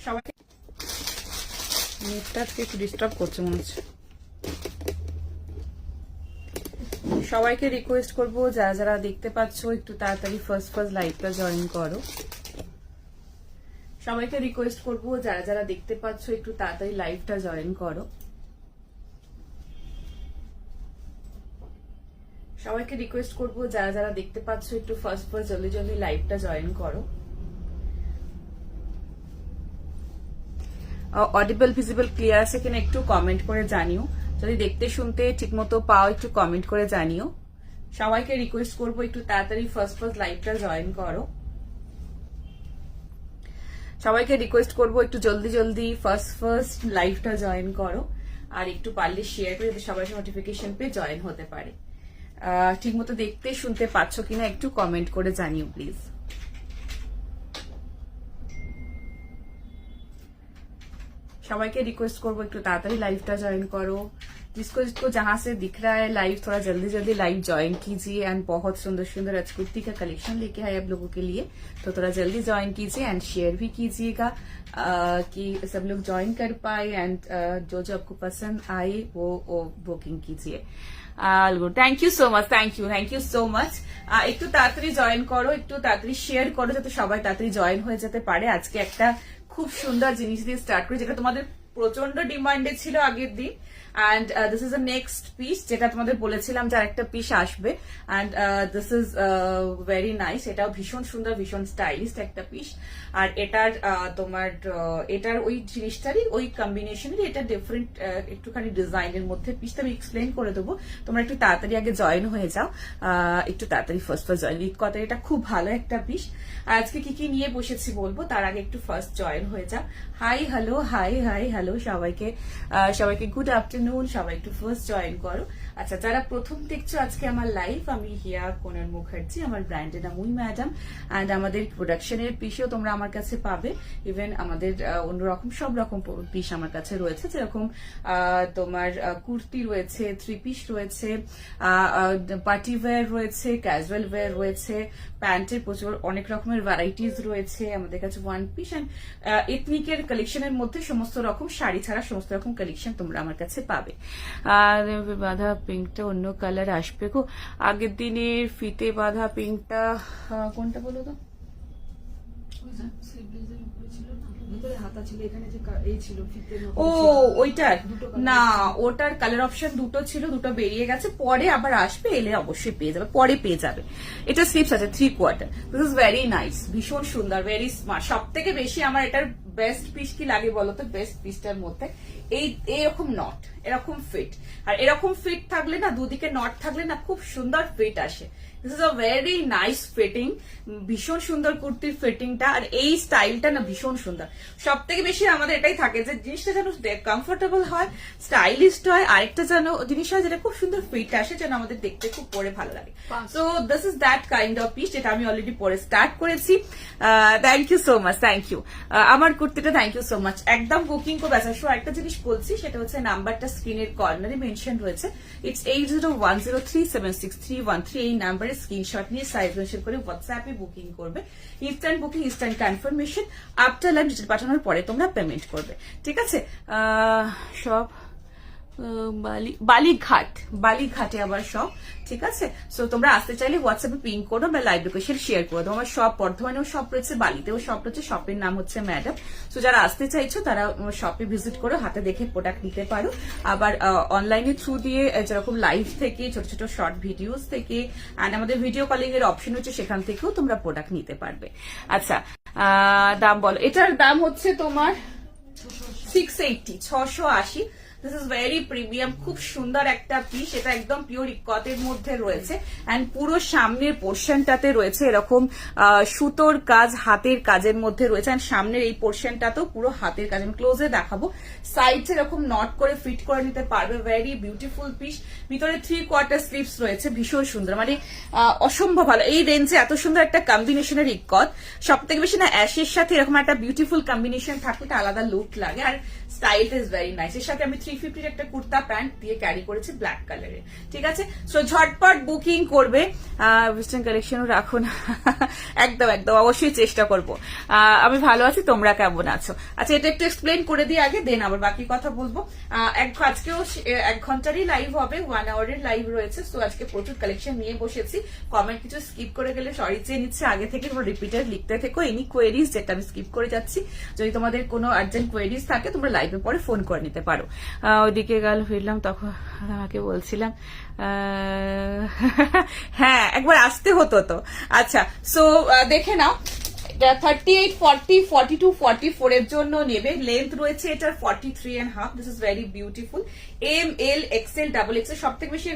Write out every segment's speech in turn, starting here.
সবাইকে নেটটা আজকে একটু ডিস্টার্ব করছে মনে হচ্ছে। সবাইকে রিকোয়েস্ট করবো যারা যারা দেখতে পাচ্ছ একটু তাড়াতাড়ি ফার্স্ট লাইভটা জয়েন করো। সবাইকে রিকোয়েস্ট করবো যারা যারা দেখতে পাচ্ছ একটু তাড়াতাড়ি লাইভটা জয়েন করো। সবাইকে রিকোয়েস্ট করবো যারা যারা দেখতে পাচ্ছ একটু ফার্স্ট জলদি জলদি লাইভটা জয়েন করো। অডিবল ভিজিবল ক্লিয়ার আছে কিনা একটু কমেন্ট করে জানিও। যদি দেখতে শুনতে ঠিকমতো পাও একটু কমেন্ট করে জানিও। সবাইকে রিকোয়েস্ট করবো একটু তাড়াতাড়ি ফার্স্ট লাইভটা জয়েন করো। সবাইকে রিকোয়েস্ট করবো একটু জলদি জলদি ফার্স্ট লাইভটা জয়েন করো। আর একটু পারলে শেয়ার করে যাতে সবাই নোটিফিকেশন পেয়ে জয়েন হতে পারে। ঠিকমতো দেখতে শুনতে পাচ্ছ কিনা একটু কমেন্ট করে জানিও প্লিজ। সবাইকে रिक्वेस्ट করবো একটু তাড়াতাড়ি लाइवটা ज्वाइन करो। जिसको जहां से दिख रहा है लाइव थोड़ा जल्दी जल्दी लाइव ज्वाइन कीजिए। एंड बहुत सुंदर सुंदर आज कुर्ती का कलेक्शन लेके आए आप लोगों के लिए, तो थोड़ा जल्दी ज्वाइन कीजिए एंड शेयर भी कीजिएगा कि सब लोग ज्वाइन कर पाए। एंड जो जो आपको पसंद आए वो बुकिंग कीजिए। Thank you so much, thank you so much. একটু তাড়াতাড়ি জয়েন করো, একটু তাড়াতাড়ি শেয়ার করো যাতে সবাই তাড়াতাড়ি জয়েন হয়ে যেতে পারে। আজকে একটা খুব সুন্দর জিনিস দিয়ে স্টার্ট করি যেটা তোমাদের প্রচন্ড ডিমান্ডে ছিল আগের দিন। And this is a next piece যেটা তোমাদের বলেছিলাম যে আরেকটা পিস আসবে। And this is very nice, এটাও ভীষণ সুন্দর ভীষণ স্টাইলিস্ট একটা পিস। আর এটার তোমার এটার ওই জিনিসটারই ওই কম্বিনেশনের এটা ডিফারেন্ট একটুখানি ডিজাইনের মধ্যে পিসটা আমি এক্সপ্লেন করে দেবো। তোমরা একটু তাড়াতাড়ি আগে জয়েন হয়ে যাও, একটু তাড়াতাড়ি ফার্স্ট জয়েন কথা। এটা খুব ভালো একটা পিস। আজকে কি কি নিয়ে বসেছি বলবো, তার আগে একটু ফার্স্ট জয়েন হয়ে যাও। হাই হ্যালো হ্যালো সবাইকে সবাইকে গুড আফটারনুন। সবাই একটু ফার্স্ট জয়েন করো। আচ্ছা, যারা প্রথম দেখছো আজকে আমার লাইভ, আমি হিয়া কোনার মুখার্জি, আমার ব্র্যান্ডের নাম উই ম্যাডাম। এন্ড আমাদের প্রোডাকশনের পিসও তোমরা আমার কাছে পাবে। ইভেন আমাদের অন্যরকম সব রকম পিস আমার কাছে রয়েছে, যেরকম তোমার কুর্তি রয়েছে, থ্রি পিস রয়েছে, পার্টি ওয়্যার রয়েছে, ক্যাজুয়াল ওয়্যার রয়েছে, প্যান্টের প্রচুর অনেক রকমের ভ্যারাইটিস রয়েছে আমাদের কাছে, ওয়ান পিস এন্ড এথনিকের কালেকশনের মধ্যে সমস্ত রকম শাড়ি ছাড়া সমস্ত রকম কালেকশন তোমরা আমার কাছে পাবে। বাঁধা পিঙ্কটা অন্য কালার আসবে গো। আগের দিনের ফিতে বাঁধা পিঙ্কটা কোনটা বলো তো? ও ওইটার না, ওটার কালার অপশন দুটো ছিল, দুটো বেরিয়ে গেছে, পরে আবার আসবে, এলে অবশ্যই পেয়ে যাবে, পরে পেয়ে যাবে। এটা স্লিপস আছে 3/4। দিস ইজ ভেরি নাইস, ভীষণ সুন্দর, ভেরি স্মার্ট। সব থেকে বেশি আমার এটার বেস্ট পিস কি লাগে বলতো? বেস্ট পিসটার মধ্যে এরকম নট, এরকম ফিট, আর এরকম ফিট থাকলে না, দুদিকে নট থাকলে না খুব সুন্দর ফিট আসে। This is a very nice fitting, ভীষণ সুন্দর কুর্তির ফিটিংটা। আর এই স্টাইলটা না ভীষণ সুন্দর। সব থেকে বেশি আমাদের এটাই থাকে যে জিনিসটা যেন কমফোর্টেবল হয়, স্টাইলিস্ট হয়, আরেকটা যেন জিনিস হয় যেটা খুব সুন্দর ফিট আসে, যেন আমাদের দেখতে খুব পরে ভালো লাগে। So this is that kind of piece যেটা আমি অলরেডি পরে স্টার্ট করেছি। Thank you so much, thank you আমার কুর্তিটা, থ্যাংক ইউ সো মাচ। একদম বুকিং করে আছে। একটা জিনিস বলছি, সেটা হচ্ছে নাম্বারটা স্ক্রিনের কর্নারে মেনশন রয়েছে। ইটস 8010363113। এই নাম্বারে স্ক্রিনশট নিয়ে সাইজ মেনশন করে হোয়াটসঅ্যাপে বুকিং করবে। Instant booking, instant confirmation. After live detail পাঠানোর পরে তোমরা পেমেন্ট করবে, ঠিক আছে? সব বালিঘাটে আবার সব, ঠিক আছে? সো তোমরা আসতে চাইলে হোয়াটসঅ্যাপে পিং করো বা লাইভ লোকেশন শেয়ার করে দাও। আমার সব বর্ধমানেও সব রয়েছে, বালিতেও সব রয়েছে। শপের নাম হচ্ছে ম্যাডাম। সো যারা আসতে চাইছো তারা শপে ভিজিট করো, হাতে দেখে প্রোডাক্ট নিতে পারো। আবার অনলাইনের থ্রু দিয়ে যেরকম লাইভ থেকে, ছোট ছোট শর্ট ভিডিওস থেকে, অ্যান্ড আমাদের ভিডিও কলিং এর অপশন হচ্ছে, সেখান থেকেও তোমরা প্রোডাক্ট নিতে পারবে। আচ্ছা, দাম বলো। এটার দাম হচ্ছে তোমার 680, 680। দিস ইজ ভেরি প্রিমিয়াম, খুব সুন্দর একটা পিস। এটা একদম পিওর ইকতের মধ্যে রয়েছে। এন্ড পুরো সামনের পোর্শনটাতে রয়েছে এরকম সুতোর কাজ, হাতের কাজের মধ্যে রয়েছে। এন্ড সামনের এই পোর্শনটাতেও পুরো হাতের কাজ। আমি ক্লোজে দেখাবো। সাইডে এরকম নট করে ফিট করে নিতে পারবে। Very beautiful piece. ভিতরে 3/4 স্লিভস রয়েছে, ভীষণ সুন্দর, মানে অসম্ভব ভালো। এই রেঞ্জে এত সুন্দর একটা কম্বিনেশনের ইকত, সব থেকে বেশি না অ্যাশের সাথে এরকম একটা বিউটিফুল কম্বিনেশন থাকলে একটা আলাদা লুক লাগে। আর স্টাইলটা ইজ ভেরি নাইস। এর সাথে আমি 3 350 একটা কুর্তা প্যান্ট দিয়ে ক্যারি করেছে ব্ল্যাক কালারের। ঠিক আছে, সো ঝটপট বুকিং করবে। ওয়েস্টার্ন কালেকশনও রাখো না। একদম একদম অবশ্যই চেষ্টা করব। আমি ভালো আছি, তোমরা কেমন আছো? আচ্ছা, এটা একটু এক্সপ্লেন করে দিই আগে, দেন আবার বাকি কথা বলবো। আজকেও 1 ঘন্টারই লাইভ হবে, 1 আওয়ারের লাইভ রয়েছে। তো আজকে প্রচুর কালেকশন নিয়ে বসেছি। কমেন্ট কিছু স্কিপ করে গেলে সরি চেয়ে নিচ্ছে, আগে থেকে তোমরা রিপিটার লিখতে থেকো এনি কোয়েরিজ যেটা আমি স্কিপ করে যাচ্ছি। যদি তোমাদের কোনো আর্জেন্ট কোয়েরিজ থাকে তোমরা লাইভে পরে ফোন করে নিতে পারো। ওইদিকে গেল ফিরলাম, তখন আমাকে বলছিলাম হ্যাঁ একবার আসতে হতো তো। আচ্ছা, সো দেখে নাও, 38, 40, 42, 44 এর জন্য নেবে। লেন্থ রয়েছে এটার 43.5। This is very beautiful. M, L, XL, double XL, সব থেকে বেশি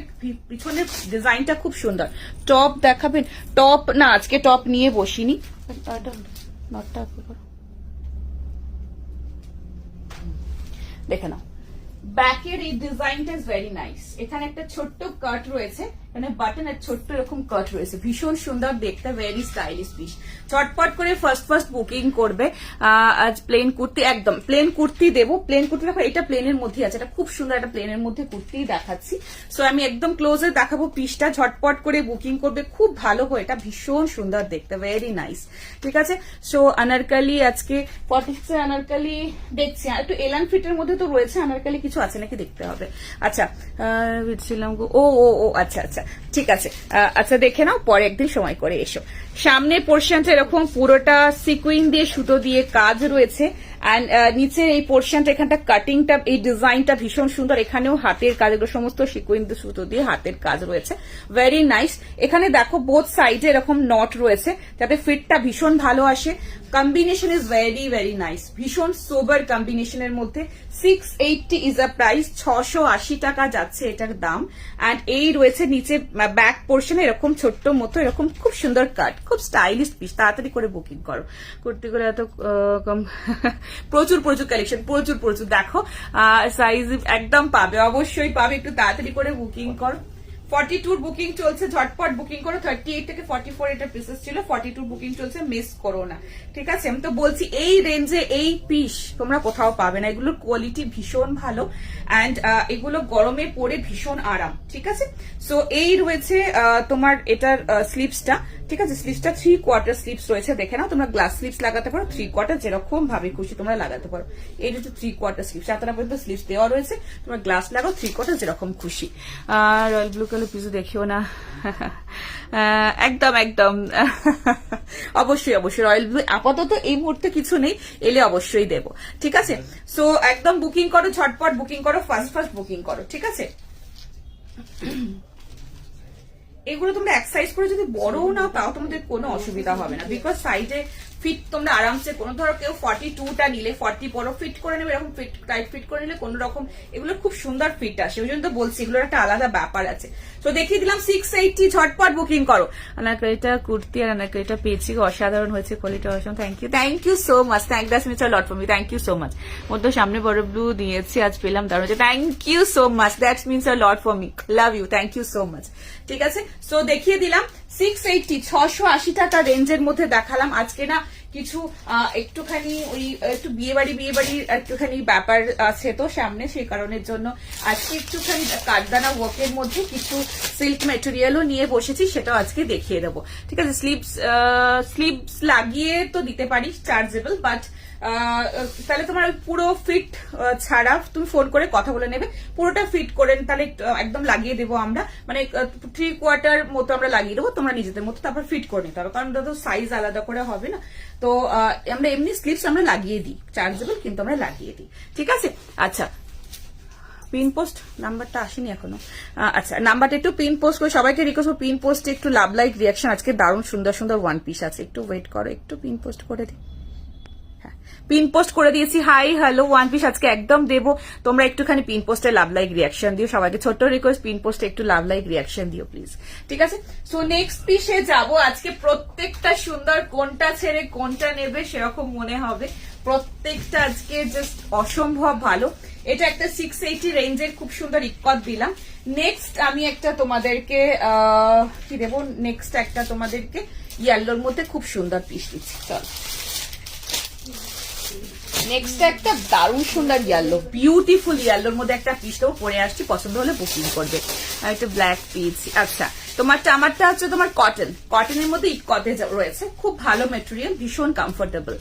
পিছনের ডিজাইনটা খুব সুন্দর। টপ দেখাবেন? টপ না, আজকে টপ নিয়ে বসিনি। দেখে নাও, ব্যাকের এই ডিজাইনটা ইজ ভেরি নাইস। এখানে একটা ছোট্ট কাট রয়েছে, এখানে বাটন আর ছোট্ট এরকম কাট রয়েছে, ভীষণ সুন্দর দেখতে, ভেরি স্টাইলিশ পিস। চটপট করে ফার্স্ট বুকিং করবে। আজ প্লেন কুর্তি, একদম প্লেন কুর্তি দেবো। প্লেন কুর্তি দেখো, এটা প্লেনের মধ্যে আছে, এটা খুব সুন্দর একটা প্লেনের মধ্যে কুর্তি দেখাচ্ছি। সো আমি একদম ক্লোজে দেখাবো পিসটা, ঝটপট করে বুকিং করবে, খুব ভালো হয়, এটা ভীষণ সুন্দর দেখতে, ভেরি নাইস। ঠিক আছে, সো আনারকালি আজকে 46 আনারকালি দেখছি, একটু এলান ফিটের মধ্যে তো রয়েছে, আনারকালি কিছু আছে নাকি দেখতে হবে। আচ্ছা, বুঝছিলাম ও ও ও আচ্ছা আচ্ছা, ঠিক আছে। আচ্ছা, দেখে নাও, পরে একদিন সময় করে এসো। সামনের পোর্শনটা এরকম পুরোটা সিকুইন দিয়ে সুতো দিয়ে কাজ রয়েছে, এন্ড নিচে এই পোর্শনটা, এখানটা কাটিংটা, এই ডিজাইনটা ভীষণ সুন্দর। এখানেও হাতের কাজ, এগুলো সমস্ত সিকুইন সুতো দিয়ে হাতের কাজ রয়েছে, ভেরি নাইস। এখানে দেখো বোথ সাইডে এরকম নট রয়েছে যাতে ফিটটা ভীষণ ভালো আসে। Combination is very very nice, ভীষণ সোবার কম্বিনেশনের মধ্যে। 680 ইজ আ প্রাইস, 680 টাকা যাচ্ছে এটার দাম। এন্ড এই রয়েছে নিচে ব্যাক পোর্শনে এরকম ছোট্ট মতো এরকম খুব সুন্দর কাট, খুব স্টাইলিশ পিস। তাড়াতাড়ি করে বুকিং করো, কুর্তিগুলো এত কম। প্রচুর প্রচুর কালেকশন, প্রচুর দেখো, সাইজ একদম পাবে, অবশ্যই পাবে, একটু তাড়াতাড়ি করে বুকিং করো। 42 বুকিং চলছে, ঝটপট বুকিং করো। 38 থেকে 44 এটা পিসেস ছিল, 42 বুকিং চলছে, মিস করো না। ঠিক আছে, আমি তো বলছি এই রেঞ্জে এই পিস তোমরা কোথাও পাবে না, এগুলোর কোয়ালিটি ভীষণ ভালো, এন্ড এগুলো গরমে পরে ভীষণ আরাম। ঠিক আছে, সো এই রয়েছে তোমার এটার স্লিপসটা। ঠিক আছে, স্লিপসটা 3/4 স্লিপস রয়েছে, দেখে নাও। তোমরা গ্লাস স্লিপস লাগাতে পারো, 3/4 যেরকম ভাবে খুশি তোমরা লাগাতে পারো। এই হচ্ছে 3/4 স্লিপস, এতটা পর্যন্ত স্লিপস দেওয়া রয়েছে, তোমরা গ্লাস লাগাও, 3/4 যেরকম খুশি। রয়্যাল ব্লু কালার পিছু দেখিও না। একদম একদম অবশ্যই রয়্যাল ব্লু আপাতত এই মুহূর্তে কিছু নেই, এলে অবশ্যই দেব। ঠিক আছে, সো একদম বুকিং করো, ঝটপট বুকিং করো, ফার্স্ট বুকিং করো। ঠিক আছে, এগুলো তোমরা এক সাইজ করে যদি বড়ও নাও তাও তোমাদের কোনো অসুবিধা হবে না, বিকজ সাইডে ফিট তোমরা আরামসে, কোনো ধরো কেউ 42টা নিলে 40 বড় ফিট করে নেবে, এরকম ফিট টাইট ফিট করে নিলে কোনো রকম এগুলো খুব সুন্দর ফিট আসে। ওই জন্য তো বলছি এগুলোর একটা আলাদা ব্যাপার আছে। তো দেখিয়ে দিলাম 680, ঝটপট বুকিং করো। আনারকালিটা কুর্তি আর আনারকালিটা পেয়েছি, অসাধারণ হয়েছে, কোয়ালিটি অসাধারণ। Thank you so much, that's means a lot for me, thank you so much. মধ্যে সামনে বড় ব্লু দিয়েছি, আজ পেলাম দারুণ, thank you so much, that's means a lot for me, love you, thank you so much. ঠিক আছে, সো দেখিয়ে দিলাম 680, 680 টাকা রেঞ্জের মধ্যে দেখালাম আজকে। না কিছু একটুখানি ওই একটু বিয়ে বাড়ির একটুখানি ব্যাপার আছে তো সামনে, সেই কারণের জন্য আজকে একটুখানি কাঠদানা ওয়ার্কের মধ্যে কিছু সিল্ক মেটেরিয়ালও নিয়ে বসেছি, সেটাও আজকে দেখিয়ে দেবো। ঠিক আছে, স্লিভস লাগিয়ে তো দিতে পারি চার্জেবল, বাট তাহলে তোমার পুরো ফিট ছাড়া তুমি ফোন করে কথা বলে নেবে, পুরোটা ফিট করে তাহলে একদম লাগিয়ে দেবো আমরা, মানে 3/4 মতো আমরা লাগিয়ে দেবো, তোমরা নিজেদের মতো তারপর ফিট করে নিতে হবে, কারণ তো সাইজ আলাদা করে হবে না। তো আমরা এমনি স্লিভস আমরা লাগিয়ে দিই, চার্জেবল কিন্তু আমরা লাগিয়ে দিই। ঠিক আছে, আচ্ছা পিন পোস্ট নাম্বারটা আসেনি এখনো। আচ্ছা, নাম্বারটা একটু পিন পোস্ট করে সবাইকে রিকোয়েস্ট করবো, পিন পোস্টে একটু লাভ লাইক রিয়াকশন, আজকে দারুণ সুন্দর সুন্দর ওয়ান পিস আছে, একটু ওয়েট করো, একটু পিন পোস্ট করে দিই। পিন পোস্ট করে দিয়েছি, হাই হ্যালো ওয়ান পিস আজকে একদম দেবো, তোমরা একটুখানি পিন পোস্টে লাভ লাইক রিয়াকশন দিও, সবাইকে ছোট্ট রিকোয়েস্ট, পিন পোস্টে একটু লাভ লাইক রিয়াকশন দিও প্লিজ। ঠিক আছে, সো নেক্সট পিসে যাবো। আজকে প্রত্যেকটা সুন্দর, কোনটা ছেড়ে কোনটা নেবে সেরকম মনে হবে, প্রত্যেকটা আজকে জাস্ট অসম্ভব ভালো। এটা একটা 680 রেঞ্জের খুব সুন্দর ইক্কত দিলাম। নেক্সট আমি একটা তোমাদেরকে কি দেবো, নেক্সট একটা তোমাদেরকে ইয়েলোর মধ্যে খুব সুন্দর পিস দিচ্ছি। চল নেক্সট একটা দারুণ সুন্দর ইয়েলো, বিউটিফুল ইয়েলোর মধ্যে একটা পিস তো পরে আসছি, পছন্দ হলে বুকিং করবে। আর একটা ব্ল্যাক পিস। আচ্ছা, আমারটা হচ্ছে তোমার কটনের মধ্যে ইকতে রয়েছে, খুব ভালো মেটেরিয়াল, ভীষণ কমফোর্টেবল।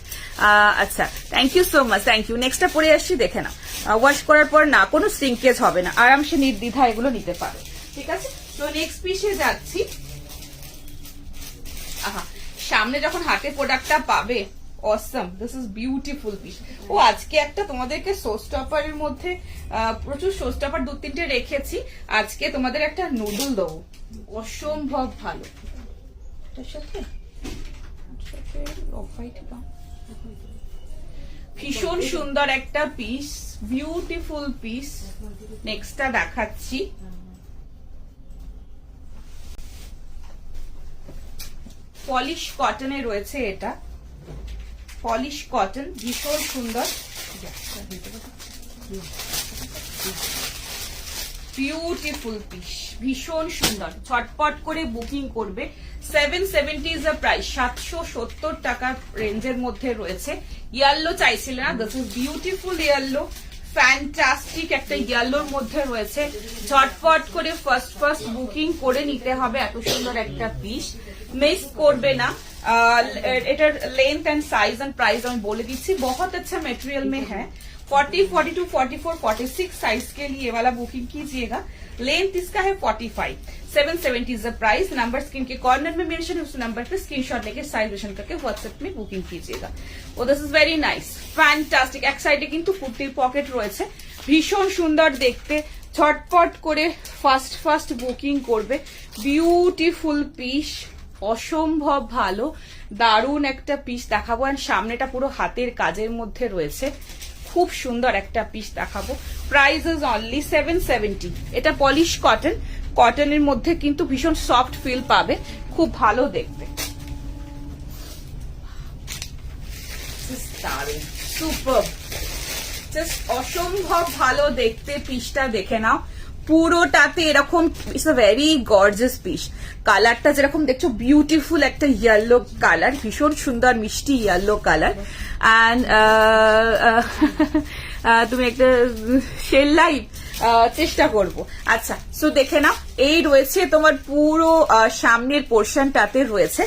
আচ্ছা, thank you so much, thank you. নেক্সটটা পরে আসছি, দেখে নাও। ওয়াশ করার পর না কোনো শ্রিঙ্কেজ হবে না, আরামসে নির্দ্বিধা এগুলো নিতে পারো। ঠিক আছে, তো নেক্সট পিসে যাচ্ছি। আহা, সামনে যখন হাতে প্রোডাক্টটা পাবে, অসম, দিস ইজ বিউটিফুল পিস। ও আজকে একটা তোমাদেরকে শোস্টপারের মধ্যে প্রচুর শোস্টপার 2-3টে রেখেছি, আজকে তোমাদের একটা নুডল দেবো, অসম্ভব ভালো। এটার সাথে ভীষণ সুন্দর একটা পিস, বিউটিফুল পিস। নেক্সটটা দেখাচ্ছি। পলিশ কটনে রয়েছে, এটা পলিশ কটন, ভীষণ সুন্দর, বিউটিফুল পিস, ভীষণ সুন্দর। ঝটপট করে বুকিং করবে। 770 ইজ দ্য প্রাইস, 770 টাকার রেঞ্জের মধ্যে রয়েছে। ইয়েলো চাইছিলে না, this is beautiful yellow, fantastic একটা ইয়েলোর মধ্যে রয়েছে। ঝটপট করে ফার্স্ট বুকিং করে নিতে হবে, এত সুন্দর একটা পিস মিস করবে না। एटर length and size and price मैं बोले दीजिए, बहुत अच्छा मटेरियल में है। 40, 42, 44, 46 साइज के लिए वाला बुकिंग कीजिएगा। लेंथ इसका है 45, 770 is the price. Number screen के कॉर्नर में मेंशन है, उस नंबर पे स्क्रीनशॉट लेके साइलेशन करके व्हाट्सएप में बुकिंग कीजिएगा। Oh this is very nice, fantastic. एक साइडे किन्तु कुर्तीर पकेट रयेछे, भीषण सुंदर देखते। झटपट करे फास्ट बुकिंग करबे। बिউটিফুল পিস, অসম্ভব ভালো, দারুণ একটা পিস দেখাবো। আর সামনেটা পুরো হাতের কাজের মধ্যে রয়েছে, খুব সুন্দর একটা পিস দেখাবো। Price is only 770। এটা পলিশ কটন, কটনের মধ্যে কিন্তু ভীষণ সফট ফিল পাবে, খুব ভালো দেখতে। সুপার, জাস্ট অসম্ভব ভালো দেখতে। পিসটা দেখে নাও, পুরোটাতে এরকম, it's a very gorgeous piece. কালারটা যেরকম দেখছো বিউটিফুল একটা ইয়েলো কালার, ভীষণ সুন্দর মিষ্টি ইয়েলো কালার। অ্যান্ড তুমি একটা শেল লাইভ চেষ্টা করবো। আচ্ছা, সো দেখে নাও, এই রয়েছে তোমার পুরো সামনের পোর্শনটাতে রয়েছে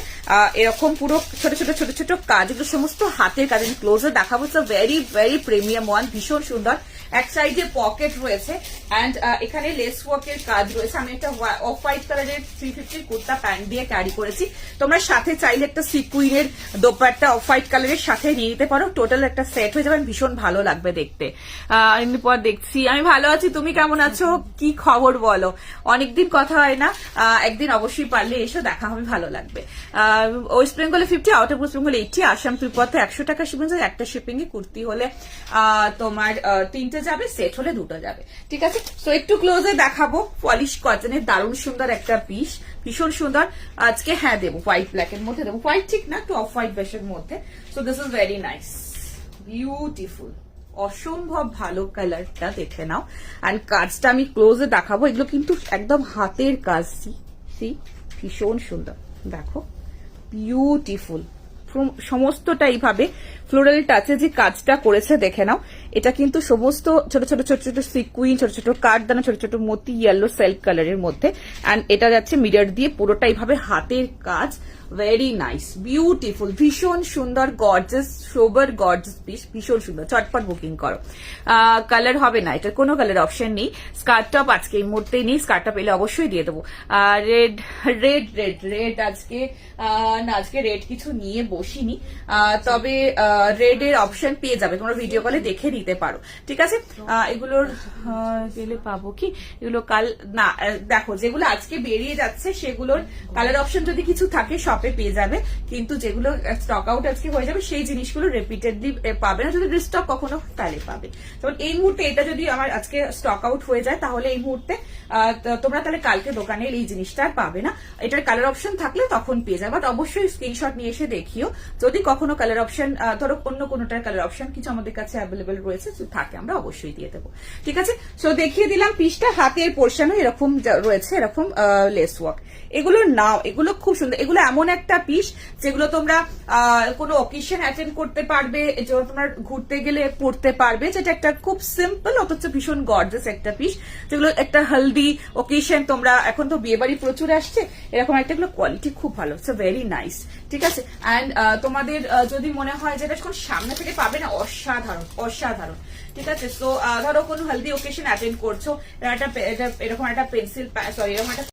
এরকম পুরো ছোট ছোট ছোট ছোট কাজ, এগুলো সমস্ত হাতের কাজ। ক্লোজে দেখাবো, ভেরি ভেরি প্রিমিয়াম ওয়ান, ভীষণ সুন্দর। এক সাইডে পকেট রয়েছে অ্যান্ড এখানে লেস ওয়ার্কের কাজ রয়েছে। আমি একটা অফ হোয়াইট কালারের 350 কুর্তা প্যান্ট দিয়ে ক্যারি করেছি। তোমরা সাথে চাইলে একটা সিকুইনের দোপাট্টা অফ হোয়াইট কালারের সাথে নিয়ে নিতে পারো, টোটাল একটা সেট হয়ে যাবে, ভীষণ ভালো লাগবে দেখতে। এমনি পর দেখছি, আমি ভালো আছি, তুমি কেমন আছো, কি খবর বলো? অনেকদিন কথা হয় না, একদিন অবশ্যই পারলে এসো, দেখা হবে, ভালো লাগবে। ওয়েস্ট বেঙ্গলে 50, out of West Bengal 80, Assam ত্রিপুরাতে 100 টাকা শিপিং। একটা শিপিং এ কুর্তি হলে তোমার 3টে যাবে, সেট হলে 2টো যাবে। ঠিক আছে, সো একটু ক্লোজে দেখাবো। পলিশ কটনের দারুণ সুন্দর একটা পিস, ভীষণ সুন্দর। আজকে হ্যাঁ দেবো, হোয়াইট ব্ল্যাক এর মধ্যে দেবো, হোয়াইট ঠিক না, একটু অফ হোয়াইট বেশের মধ্যে। So this is very nice, beautiful, অসম্ভব ভালো কালারটা দেখে নাও। অ্যান্ড কাজটা আমি ক্লোজে দেখাবো, এগুলো কিন্তু একদম হাতের কাজ, সি ভীষণ সুন্দর, দেখো বিউটিফুল। সমস্তটা এইভাবে ফ্লোরাল টাচে যে কাজটা করেছে দেখে নাও। এটা কিন্তু সমস্ত ছোট ছোট ছোট ছোট সিকুইন, ছোট ছোট কাঠদানা, ছোট ছোট মতি ইয়েলো সেলফ কালারের মধ্যে। অ্যান্ড এটা যাচ্ছে মিরর দিয়ে, পুরোটা এইভাবে হাতের কাজ, ভেরি নাইস, বিউটিফুল, ভীষণ সুন্দর, গর্জাস, সোবার গর্জাস পিস, ভীষণ সুন্দর। চটপট বুকিং করো। কালার হবে না, এটার কোনো কালার অপশন নেই। স্কার্ট টপ আজকে এই মুহূর্তে নেই, স্কার্ট টপ এলে অবশ্যই দিয়ে দেবো। রেড রেড রেড রেড আজকে না, আজকে রেড কিছু নিয়ে বসিনি, তবে রেড এর অপশন পেয়ে যাবে, তোমরা ভিডিও কলে দেখে নিতে পারো। ঠিক আছে, এগুলোর গেলে পাবো কি, এগুলো কাল না, দেখো যেগুলো আজকে বেরিয়ে যাচ্ছে সেগুলোর কালার অপশন যদি কিছু থাকে শপে পেয়ে যাবে, কিন্তু যেগুলো স্টক আউট আজকে হয়ে যাবে সেই জিনিসগুলো রিপিটেডলি পাবে না, যদি রিস্টক কখনো তাহলে পাবে। যেমন এই মুহূর্তে এটা যদি আমার আজকে স্টক আউট হয়ে যায়, তাহলে এই মুহূর্তে তোমরা তাহলে কালকে দোকানে এই জিনিসটা আর পাবে না। এটার কালার অপশন থাকলে তখন পেয়ে যাবে, বাট অবশ্যই স্ক্রিনশট নিয়ে এসে দেখিও। যদি কখনো কালার অপশন, ধরো অন্য কোনোটার কালার অপশন কিছু আমাদের কাছে অ্যাভেলেবেল রয়েছে থাকে, আমরা অবশ্যই দিয়ে দেবো। ঠিক আছে, সো দেখিয়ে দিলাম পিসটা। হাতের পোর্শনও এরকম রয়েছে, এরকম লেস ওয়ার্ক। এগুলোর নাও, এগুলো খুব সুন্দর। এগুলো এমন একটা পিস যেগুলো তোমরা কোনো অকেশন অ্যাটেন্ড করতে পারবে, যেগুলো তোমরা ঘুরতে গেলে পড়তে পারবে, যেটা একটা খুব সিম্পল অথচ ভীষণ গর্জাস একটা পিস, যেগুলো একটা হেলদি অকেশন, তোমরা এখন তো বিয়ে বাড়ি প্রচুর আসছে, এরকম একটা কোয়ালিটি খুব ভালো, ইটস ভেরি নাইস। ঠিক আছে, অ্যান্ড তোমাদের যদি মনে হয় যে এটা যখন সামনে থেকে পাবে না, অসাধারণ অসাধারণ। ঠিক আছে, সো ধরো কোনো হেলদি ওকেশন অ্যাটেন্ড করছো, এরকম একটা পেন্সিল, সরি এরকম একটা